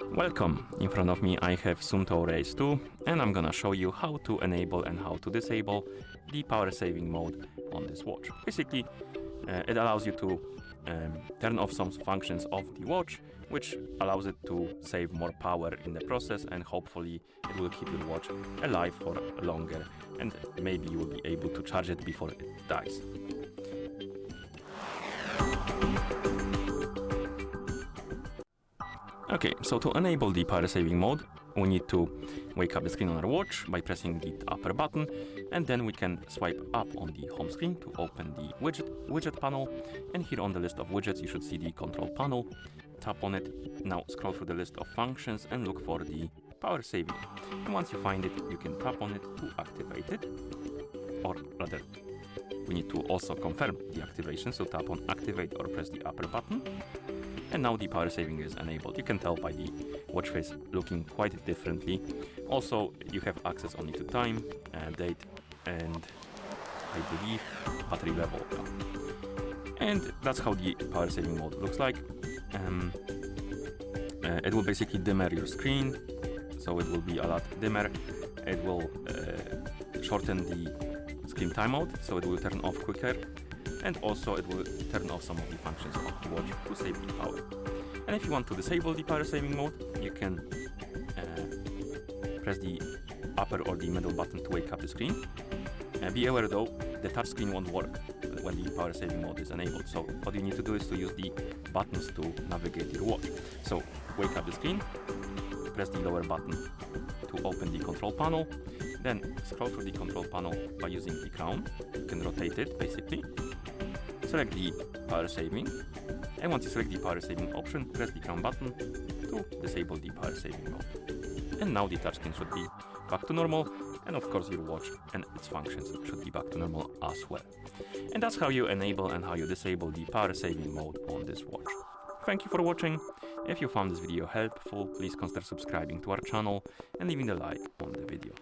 Welcome! In front of me I have SUUNTO Race 2 and I'm gonna show you how to enable and how to disable the power saving mode on this watch. Basically, it allows you to turn off some functions of the watch, which allows it to save more power in the process, and hopefully it will keep your watch alive for longer, and maybe you will be able to charge it before it dies. Okay, so to enable the power saving mode, we need to wake up the screen on our watch by pressing the upper button, and then we can swipe up on the home screen to open the widget panel, and here on the list of widgets you should see the control panel. Tap on it. Now scroll through the list of functions and look for the power saving, and once you find it you can tap on it to activate it, or rather we need to also confirm the activation, so tap on activate or press the upper button. And now the power saving is enabled. You can tell by the watch face looking quite differently. Also, you have access only to time, date, and I believe battery level. And that's how the power saving mode looks like. It will basically dimmer your screen, so it will be a lot dimmer. It will shorten the screen timeout, so it will turn off quicker. And also it will turn off some of the functions of the watch to save the power. And if you want to disable the power saving mode, you can press the upper or the middle button to wake up the screen. Be aware though, the touch screen won't work when the power saving mode is enabled. So what you need to do is to use the buttons to navigate your watch. So wake up the screen, press the lower button to open the control panel, then scroll through the control panel by using the crown. You can rotate it basically. Select the power saving, and once you select the power saving option, press the crown button to disable the power saving mode. And now the touchscreen should be back to normal, and of course your watch and its functions should be back to normal as well. And that's how you enable and how you disable the power saving mode on this watch. Thank you for watching. If you found this video helpful, please consider subscribing to our channel and leaving a like on the video.